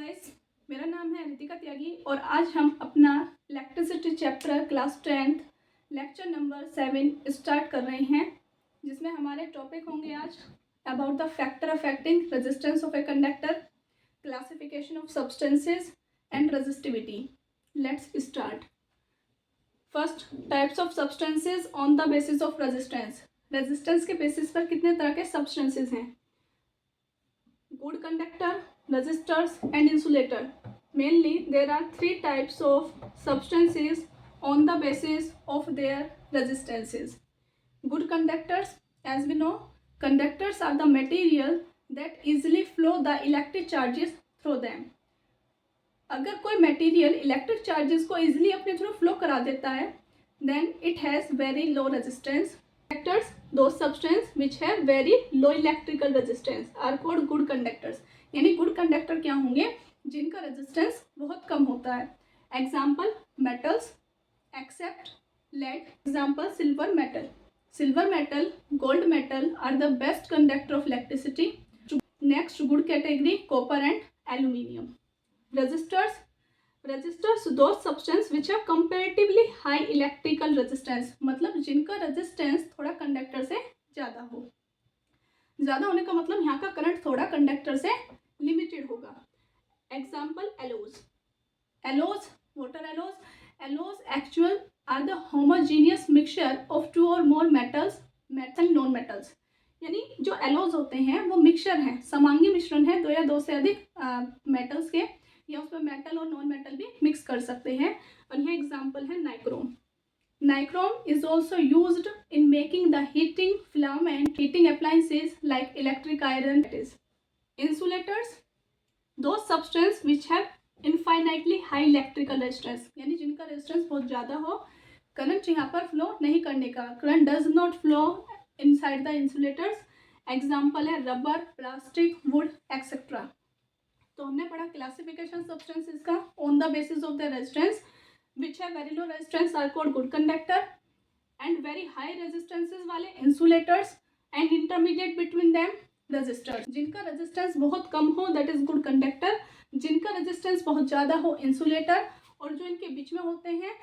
Guys, मेरा नाम है रितिका त्यागी और आज हम अपना electricity chapter class 10th lecture number 7 start कर रहे हैं, जिसमें हमारे टॉपिक होंगे आज about the factor affecting resistance of a conductor, classification of substances and resistivity. Let's start. First, types of substances on the basis of resistance. Resistance के basis पर कितने तरह के सब्सटेंसेस हैं? Good conductor, resistors and insulator. Mainly there are three types of substances on the basis of their resistances. Good conductors, as we know, conductors are the material that easily flow the electric charges through them. अगर कोई material electric charges को easily अपने through flow करा देता है, then it has very low resistance. Conductors, those substances which have very low electrical resistance are called good conductors. यानी good conductor क्या होंगे? जिनका रेजिस्टेंस बहुत कम होता है। Example metals except lead. Example silver metal. Silver metal, gold metal are the best conductor of electricity. Next good category copper and aluminium. Resistors दो substance which have comparatively high electrical resistance, मतलब जिनका resistance थोड़ा conductor से ज़्यादा हो। ज़्यादा होने का मतलब यहाँ का करंट थोड़ा कंडक्टर से लिमिटेड होगा। Example alloys. Alloys, water alloys. Alloys actual are the homogeneous mixture of two or more metals, metal non metals. यानी जो एलोज होते हैं वो मिक्सचर हैं, समांगी मिश्रण है दो या दो से अधिक मेटल्स के, या उसमें मेटल और नॉन मेटल भी मिक्स कर सकते हैं। और यह एग्जाम्पल है nichrome. Nichrome is also used in making the heating filament, heating appliances like electric iron. That is, insulators, those substances which have infinitely high electrical resistance, यानी जिनका रेजिस्टेंस बहुत ज़्यादा हो, करंट यहाँ पर फ्लो नहीं करने का, current does not flow inside the insulators. Example है रबर, प्लास्टिक, वुड एक्सेट्रा। तो हमने पढ़ा क्लासिफिकेशन सब्सटेंसेस का on the basis of the resistance, which have very low resistance are called good conductor, and very high resistances वाले insulators, and intermediate between them resistors. जिनका resistance बहुत कम हो that is good conductor, जिनका resistance बहुत ज़्यादा हो insulator, और जो इनके बीच में होते हैं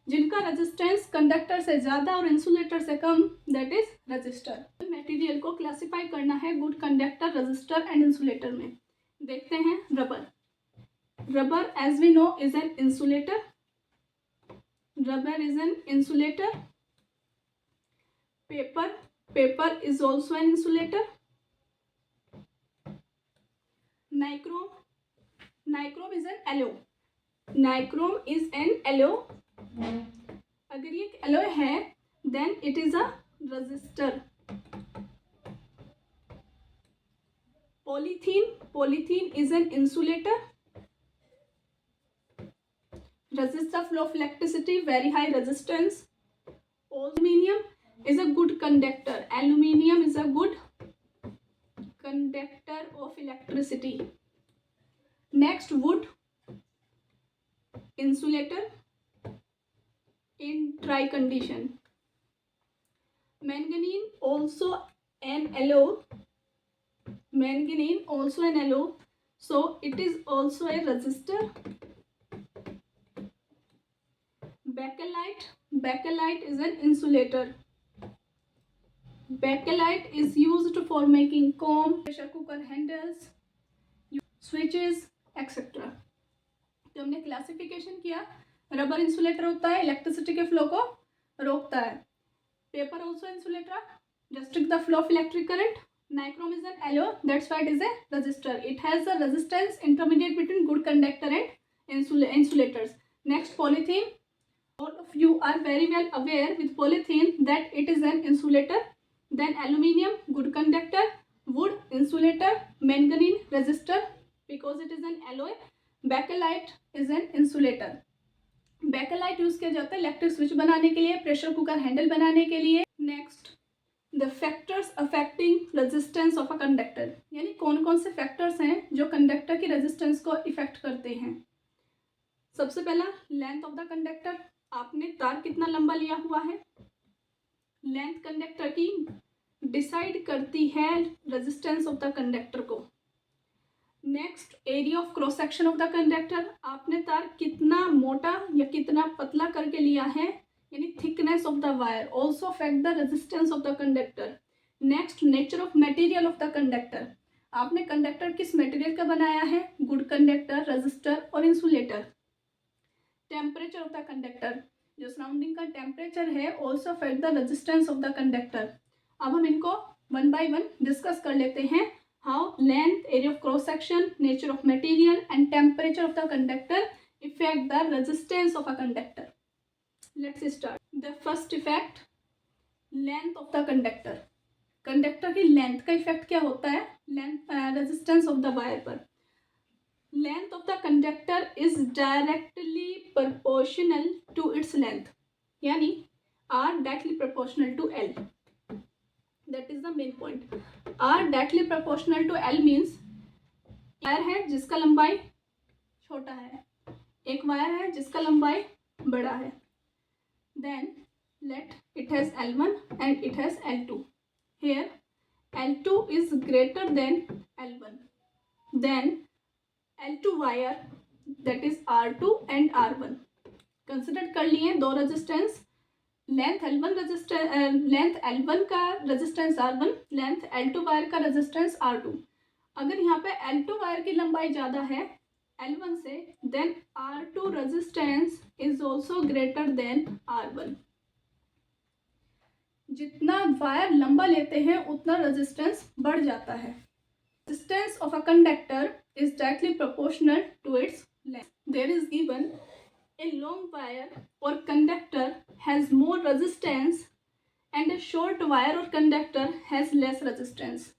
जिनका resistance conductor से ज़्यादा और insulator से कम that is resistor. मटेरियल को क्लासीफाई करना है good conductor, resistor and insulator में। देखते हैं rubber. Rubber as we know is an insulator. Rubber is an insulator. Paper is also an insulator. Nichrome is an alloy. Nichrome is an alloy. अगर ये एक alloy है then it is a resistor. Polythene is an insulator. Resist the flow of electricity, very high resistance. Aluminium is a good conductor. Aluminium is a good conductor of electricity. Next, wood, insulator in dry condition. Manganese also an alloy. Manganese also an alloy, so it is also a resistor. Bakelite is an insulator. Bakelite is used for making comb, pressure cooker handles, switches, etc. तो हमने classification किया, rubber insulator होता है, electricity के flow को रोकता है। Paper also insulator, restrict the flow of electric current. Nichrome is an alloy, that's why it is a resistor. It has a resistance intermediate between good conductor and insulators. Next, polythene. All of you are very well aware with polythene that it is an insulator. Then aluminium, good conductor. Wood, insulator. Manganese, resistor because it is an alloy. Bakelite is an insulator. Bakelite use किया जाता है electric switch बनाने के लिए, pressure cooker handle बनाने के लिए। Next, the factors affecting resistance of a conductor, यानी कौन कौन से फैक्टर्स हैं जो कंडक्टर की रेजिस्टेंस को इफेक्ट करते हैं। सबसे पहला लेंथ ऑफ द कंडक्टर, आपने तार कितना लंबा लिया हुआ है। लेंथ कंडक्टर की डिसाइड करती है रेजिस्टेंस ऑफ द कंडक्टर को। Next, area of cross section of the conductor, आपने तार कितना मोटा या कितना पतला करके लिया है, यानी thickness of the wire also affect the resistance of the conductor. Next, nature of material of the conductor, आपने कंडक्टर किस मटेरियल का बनाया है, गुड कंडक्टर, रजिस्टर और insulator. Temperature of the conductor, जो सराउंडिंग का टेम्परेचर है also affect the resistance of the conductor. अब हम इनको वन बाय वन डिस्कस कर लेते हैं। How length, area of cross section, nature of material and temperature of the conductor effect the resistance of a conductor. Let's start. The first effect, length of the conductor. Conductor की length का effect क्या होता है length resistance of the wire पर। Length of the conductor is directly proportional to its length, यानी R directly proportional to L. That is the main point. R directly proportional to L means wire है जिसका लंबाई छोटा है, एक wire है जिसका लंबाई बड़ा है। Then let it has L1 and it has L2. Here L2 is greater than L1. Then L2 wire, that is R2 and R1. Consider कर लिए दो रेजिस्टेंस, लेंथ L1 का resistance R1, length L2 wire का resistance R2। अगर यहाँ पे L2 wire की लंबाई ज़्यादा है L1 से, then R2 resistance is also greater than R1। जितना वायर लंबा लेते हैं उतना रेजिस्टेंस बढ़ जाता है। Resistance of a conductor is directly proportional to its length. There is given a long wire or conductor has more resistance and a short wire or conductor has less resistance.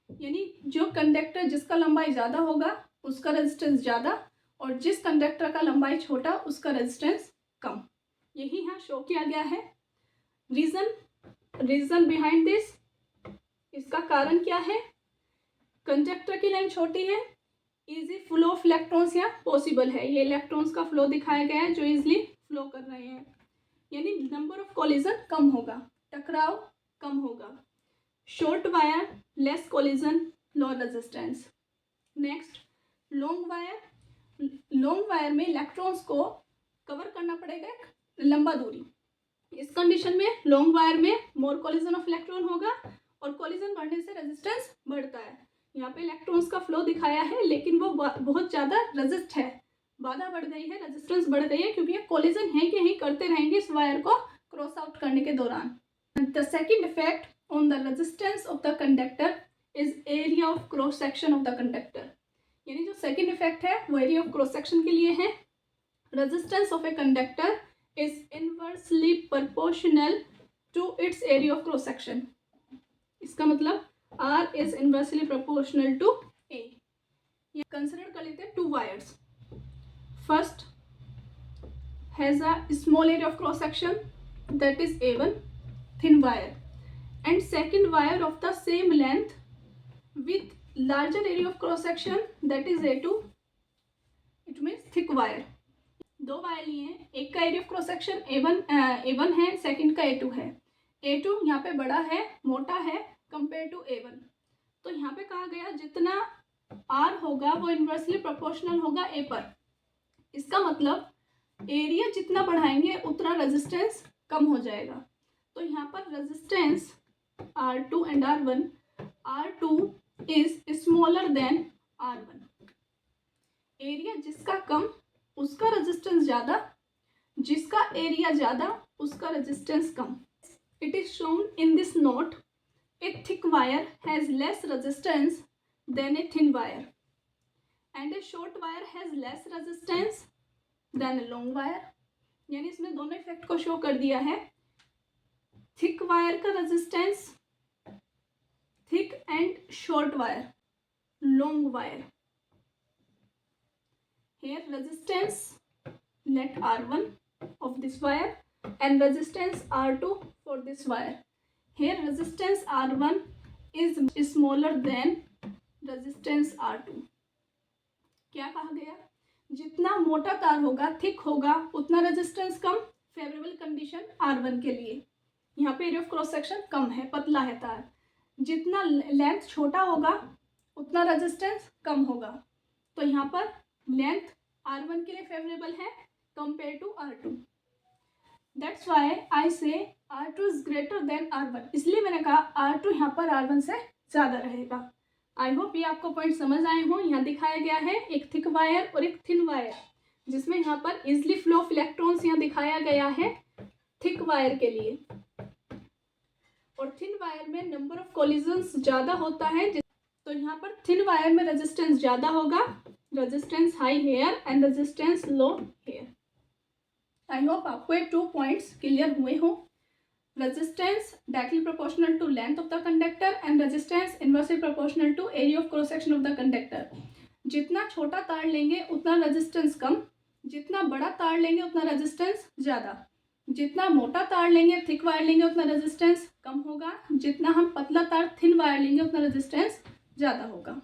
यानी जो conductor जिसका लंबाई ज़्यादा होगा उसका resistance ज़्यादा, और जिस कंडक्टर का लंबाई छोटा उसका रेजिस्टेंस कम। यही यहाँ शो किया गया है। रीजन बिहाइंड दिस, इसका कारण क्या है, कंडक्टर की लेंथ छोटी है, इजी फ्लो ऑफ इलेक्ट्रॉन्स यहाँ पॉसिबल है। ये इलेक्ट्रॉन्स का फ्लो दिखाया गया है जो इजीली फ्लो कर रहे हैं, यानी नंबर ऑफ कोलिजन कम होगा, टकराव कम होगा। Short wire, less collision, low resistance. Next, long wire में इलेक्ट्रॉन्स को कवर करना पड़ेगा एक लंबा दूरी। इस कंडीशन में लॉन्ग वायर में मोर कोलिजन ऑफ इलेक्ट्रॉन होगा, और कोलिजन बढ़ने से रेजिस्टेंस बढ़ता है। यहाँ पे इलेक्ट्रॉन्स का फ्लो दिखाया है लेकिन वो बहुत ज़्यादा रेजिस्ट है, बाधा बढ़ गई है, रेजिस्टेंस बढ़ गई है, क्योंकि ये कोलिजन है कि ही करते रहेंगे इस वायर को क्रॉस आउट करने के दौरान। The second effect on the resistance of the conductor is area of cross section of the conductor. यानी जो सेकेंड इफेक्ट है वो एरिया ऑफ क्रॉस सेक्शन के लिए है। Resistance of a conductor is inversely proportional to its area of cross section। इसका मतलब R is inversely proportional to A। ये कंसिडर कर लेते हैं to wires. First has a small area of cross section, that is A1, thin wire, and second wire of the same length with larger area of cross section, that is A2, it means thick wire। दो wire लिए हैं, एक का area of cross section A1 है, second का A2 है। A2 यहाँ पे बड़ा है, मोटा है कंपेयर टू A1। तो यहाँ पे कहा गया जितना R होगा वो इन्वर्सली प्रोपोर्शनल होगा A पर। इसका मतलब एरिया जितना बढ़ाएंगे उतना रेजिस्टेंस कम हो जाएगा। तो यहाँ पर resistance R2 and R1, R2 is smaller than R1। Area जिसका कम उसका रेजिस्टेंस ज़्यादा, जिसका एरिया ज़्यादा उसका रेजिस्टेंस कम। It is shown in this note, a thick wire has less resistance than a thin wire and a short wire has less resistance than a long wire. यानी इसमें दोनों इफेक्ट को show कर दिया है। थिक वायर का resistance, thick and short wire, long wire. Here resistance, let R1 of this wire and resistance R2 for this wire. Here resistance R1 is smaller than resistance R2। क्या कहा गया, जितना मोटा तार होगा, थिक होगा, उतना रेजिस्टेंस कम, फेवरेबल कंडीशन R1 के लिए। यहाँ पे एरिया ऑफ क्रॉस सेक्शन कम है, पतला है तार। जितना लेंथ छोटा होगा उतना रेजिस्टेंस कम होगा। तो यहाँ पर लेंथ R1 के लिए फेवरेबल है compare to R2। That's why I say R2 is greater than R1, इसलिए मैंने कहा R2 यहाँ पर R1 से ज़्यादा रहेगा। आई होप ये आपको पॉइंट समझ आए हों। यहाँ दिखाया गया है एक थिक वायर और एक थिन वायर, जिसमें यहाँ पर इजली फ्लो ऑफ इलेक्ट्रॉन्स यहाँ दिखाया गया है थिक वायर के लिए, और थिन वायर में नंबर ऑफ कोलिजन्स ज़्यादा होता है। तो यहाँ पर थिन वायर में रेजिस्टेंस ज़्यादा होगा, resistance high here and resistance low here. I hope आपको ये 2 पॉइंट्स क्लियर हुए हों। Resistance directly proportional to length of the conductor and resistance inversely proportional to area of cross section of the conductor. जितना छोटा तार लेंगे उतना resistance कम, जितना बड़ा तार लेंगे उतना रेजिस्टेंस ज़्यादा। जितना मोटा तार लेंगे थिक वायर लेंगे उतना रेजिस्टेंस कम होगा, जितना हम पतला तार थिन वायर लेंगे उतना रेजिस्टेंस ज़्यादा होगा।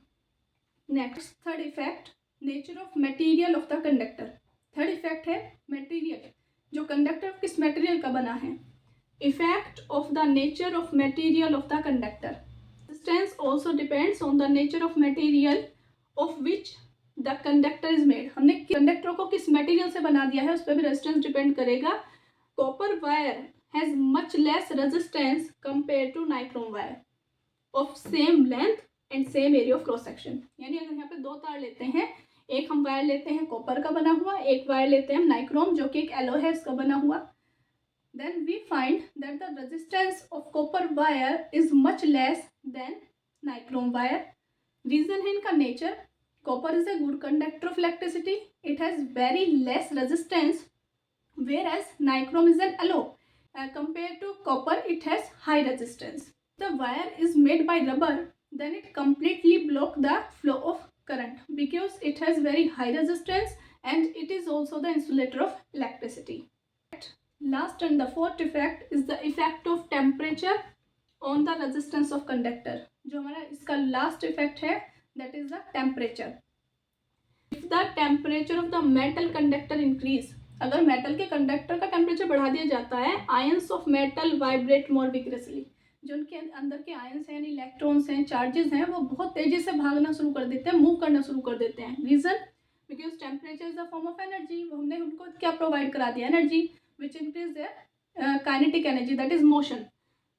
Next third effect, nature of material of the conductor. Third effect है मटेरियल, जो कंडक्टर किस मटेरियल का बना है। Effect of the nature of material of the conductor. Resistance also depends on the nature of material of which the conductor is made. हमने conductor को किस material से बना दिया है उस पर भी रेजिस्टेंस डिपेंड करेगा। Copper wire has much less resistance compare to nichrome wire of same length and same area of cross section. यानी अगर यहाँ पे 2 तार लेते हैं, एक हम वायर लेते हैं कॉपर का बना हुआ, एक वायर लेते हैं हम नाइक्रोम जो कि एक एलोहेस का बना हुआ, then we find that the resistance of copper wire is much less than nichrome wire. Reason है इनका nature. Copper is a good conductor of electricity, it has very less resistance, whereas nichrome is an alloy. Compared to copper, it has high resistance. The wire is made by rubber, then it completely block the flow of current because it has very high resistance and it is also the insulator of electricity. Last and the fourth effect is the effect of temperature on the resistance of conductor. जो हमारा इसका last effect है, that is the temperature. If the temperature of the metal conductor increase, अगर metal के conductor का temperature बढ़ा दिया जाता है, आयंस ऑफ मेटल वाइब्रेट मोर विग्रेसली। जो उनके अंदर के आयंस हैं, इलेक्ट्रॉन्स हैं, चार्जेस हैं, वो बहुत तेजी से भागना शुरू कर देते हैं, मूव करना शुरू कर देते हैं। Reason, because temperature is a form of energy. वो हमने उनको क्या प्रोवाइड करा दिया, energy, which increase their kinetic energy, that is motion.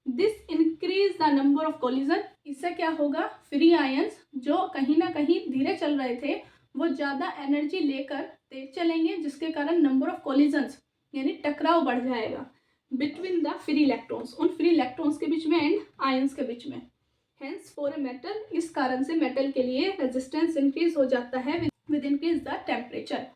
This increase the number of collision. इससे क्या होगा, फ्री आयंस जो कहीं ना कहीं धीरे चल रहे थे वो ज़्यादा एनर्जी लेकर तेज चलेंगे, जिसके कारण नंबर ऑफ कोलिजन्स यानी टकराव बढ़ जाएगा बिटवीन द फ्री इलेक्ट्रॉन्स, उन फ्री इलेक्ट्रॉन्स के बीच में एंड आयंस के बीच में। हेंस फॉर ए मेटल, इस कारण से मेटल के लिए रेजिस्टेंस इंक्रीज हो जाता है विद इंक्रीज द टेम्परेचर।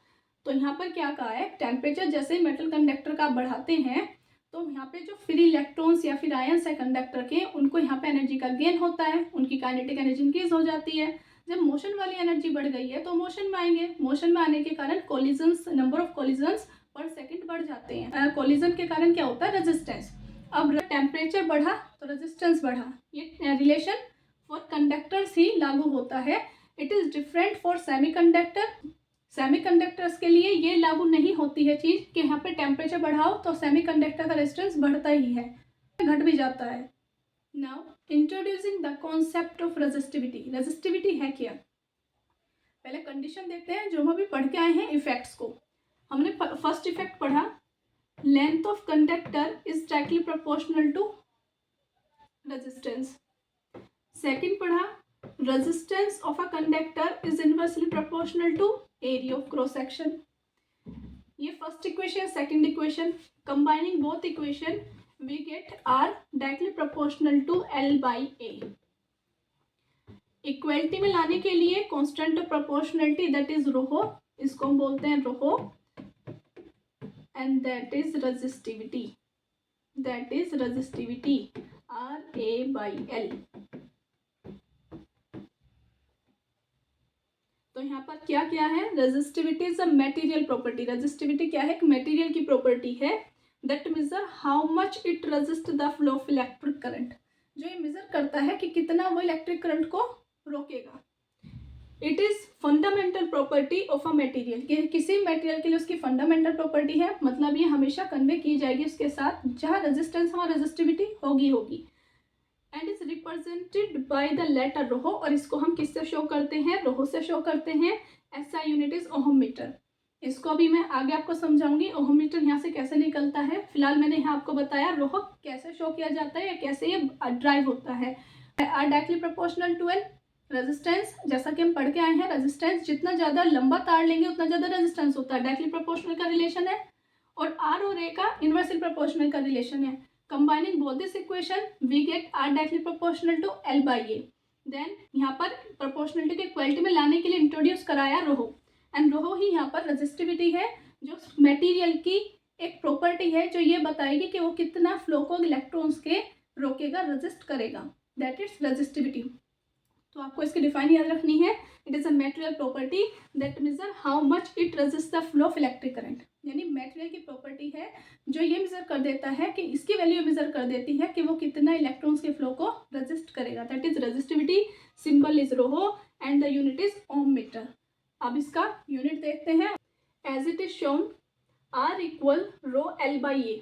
तो यहाँ पर क्या कहा है, टेम्परेचर जैसे ही मेटल कंडक्टर का बढ़ाते हैं तो यहाँ पे जो फ्री इलेक्ट्रॉन्स या फिर आयंस है कंडक्टर के, उनको यहाँ पे एनर्जी का गेन होता है, उनकी काइनेटिक एनर्जी इंक्रीज हो जाती है। जब मोशन वाली एनर्जी बढ़ गई है तो मोशन में आएंगे, मोशन में आने के कारण कोलिजन्स, नंबर ऑफ कोलिजन्स पर सेकंड बढ़ जाते हैं। कोलिजन के कारण क्या होता है, रेजिस्टेंस। अब टेम्परेचर बढ़ा तो रेजिस्टेंस बढ़ा। ये रिलेशन फॉर कंडक्टर्स ही लागू होता है। It is different for semiconductor. Semiconductors के लिए ये लागू नहीं होती है चीज़ कि यहाँ पे टेम्परेचर बढ़ाओ तो सेमीकंडक्टर का रेजिस्टेंस बढ़ता ही है, घट भी जाता है। Now introducing the concept of resistivity. Resistivity है क्या, पहले कंडीशन देखते हैं जो हम अभी पढ़ के आए हैं इफेक्ट्स को। हमने फर्स्ट इफेक्ट पढ़ा, length of conductor is directly proportional to resistance. Second पढ़ा, resistance of a conductor is inversely proportional to area of cross section. ये first equation, second equation, combining both equation we get R directly proportional to L by A। Equality में लाने के लिए constant of proportionality that is rho, इसको हम बोलते हैं rho, and that is resistivity, that is resistivity RA by L। तो यहाँ पर क्या क्या है, resistivity is a material property. Resistivity क्या है, एक मटेरियल की प्रॉपर्टी है that measure how much it resist the flow of electric current। जो ये मेजर करता है कि कितना वो इलेक्ट्रिक करंट को रोकेगा। It is fundamental property of a material, कि किसी मटेरियल के लिए उसकी फंडामेंटल प्रॉपर्टी है, मतलब ये हमेशा कन्वे की जाएगी उसके साथ जहाँ रेजिस्टेंस वहाँ रेजिस्टिविटी होगी। And is represented by the letter rho, और इसको हम किससे शो करते हैं, रोहो से शो करते हैं। SI unit is ohm metre. इसको अभी मैं आगे आपको समझाऊंगी ओहम मीटर यहाँ से कैसे निकलता है। फिलहाल मैंने यहाँ आपको बताया रोहो कैसे शो किया जाता है या कैसे ये ड्राइव होता है। R directly proportional to N resistance, जैसा कि हम पढ़ के आए हैं, रेजिस्टेंस जितना ज़्यादा लंबा तार लेंगे उतना ज़्यादा रेजिस्टेंस होता है, डायरेक्टली प्रोपोर्शनल का रिलेशन है। और आर और ए का इन्वर्सली प्रोपोर्शनल का रिलेशन है। Combining both this equation we get R directly proportional to L by A. Then यहाँ पर प्रोपोर्शनलिटी के इक्वलिटी में लाने के लिए इंट्रोड्यूस कराया रोहो, एंड रोहो ही यहाँ पर रेजिस्टिविटी है, जो मटेरियल की एक प्रॉपर्टी है जो ये बताएगी कि वो कितना फ्लो को इलेक्ट्रॉन्स के रोकेगा, रेजिस्ट करेगा, दैट इज रेजिस्टिविटी। तो आपको इसकी डिफाइन याद रखनी है। It is a material property that major how much it resist the flow of electric current. यानी मटेरियल की प्रॉपर्टी है जो ये मेजर कर देता है कि इसकी वैल्यू मेजर कर देती है कि वो कितना इलेक्ट्रॉन्स के फ्लो को रेजिस्ट करेगा, that is resistivity. Symbol is rho and the unit is ohm metre. अब इसका यूनिट देखते हैं। As it is shown R equal rho L by A,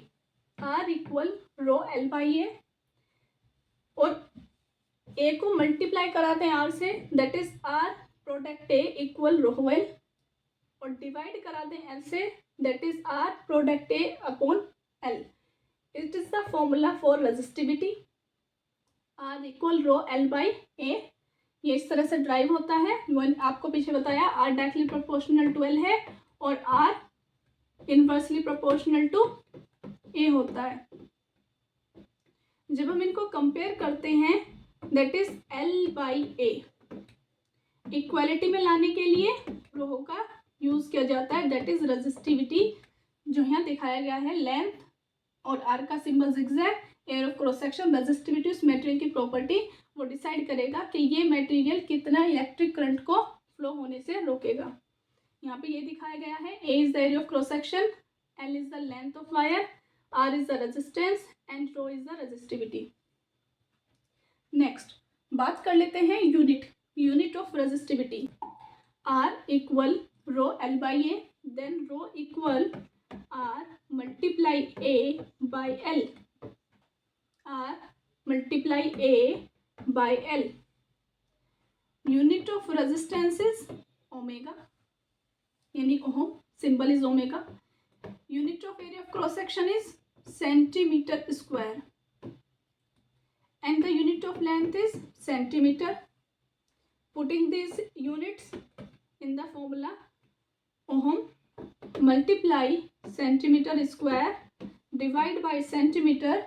R equal rho L by A, और A को multiply कराते हैं R से, that is R product A equal rho L, और डिवाइड कराते हैं एल से, that is R product A upon L. It is the formula for resistivity. R equal rho L by A, ये इस तरह से ड्राइव होता है। आपको पीछे बताया R directly proportional to L है और R inversely proportional to A होता है। जब हम इनको कंपेयर करते हैं, that is L by A, equality में लाने के लिए रोहो का यूज किया जाता है, दैट इज रेजिस्टिविटी, जो यहाँ दिखाया गया है। लेंथ और आर का symbol zigzag, air of cross section, resistivity उस मटेरियल की प्रॉपर्टी वो डिसाइड करेगा कि ये मटेरियल कितना इलेक्ट्रिक करंट को फ्लो होने से रोकेगा। यहाँ पे ये दिखाया गया है, A is the area of cross section, L is the length of wire, R is the resistance and rho is the resistivity. Next बात कर लेते हैं unit of resistivity. R equal rho L by A, then rho equal R multiply A by L, R multiply A by L. Unit of resistance is omega, यानी ohm, symbol is omega. Unit of area of cross section is centimetre square, and the unit of length is centimeter. Putting these units in the formula, ohm multiply centimeter square divide by centimeter,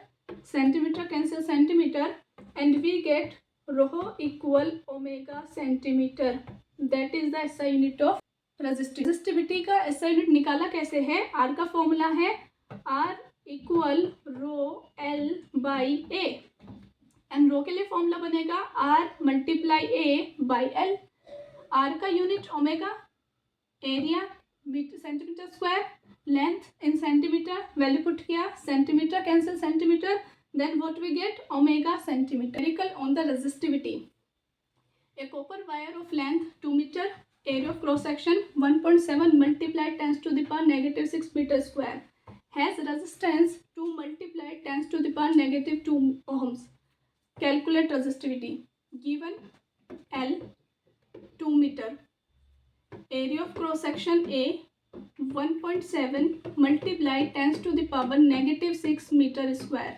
centimeter cancel centimeter, and we get rho equal omega centimeter. That is the SI unit of resistivity. का SI unit निकाला कैसे है? R का formula है R equal rho L by A, and rho के लिए formula बनेगा R multiply A by L. R का unit omega, area centimetre square, length in centimetre, value put किया, centimetre cancel centimetre, then what we get omega centimetre. On the resistivity, a copper wire of length 2 metre, area of cross section 1.7 multiply 10 to the power -6 metre square, has resistance 2 multiply 10 to the power -2 ohms. Calculate resistivity. Given L 2 meter, area of cross section A 1.7 multiply 10 to the power -6 meter square.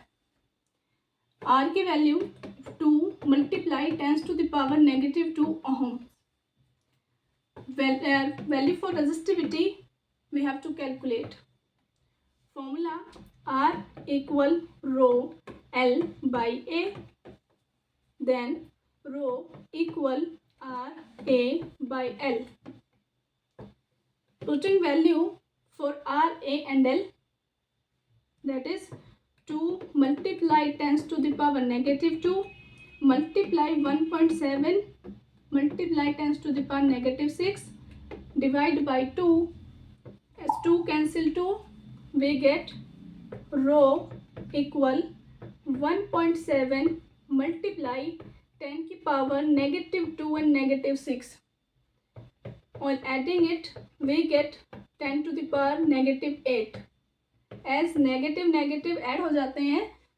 R की value 2 multiply 10 to the power -2 ohm. Value for resistivity we have to calculate. Formula R equal rho L by A, then rho equal R A by L. Putting value for R, A and L, that is 2 multiply 10 to the power -2 multiply 1.7 multiply 10 to the power -6 divide by 2, as 2 cancel 2, we get rho equal 1.7 multiply 10 की power -2 and -6, और adding it we get 10 to the power -8. as negative negative add हो जाते हैं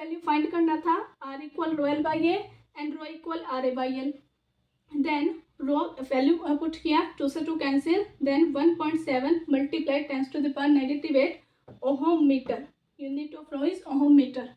value find करना था, R equal rho L by A and rho equal R A by L. Then rho value put किया, 2 से 2 cancel, then 1.7 multiply 10 to the power -8 ohm metre, unit of rho is ohm metre.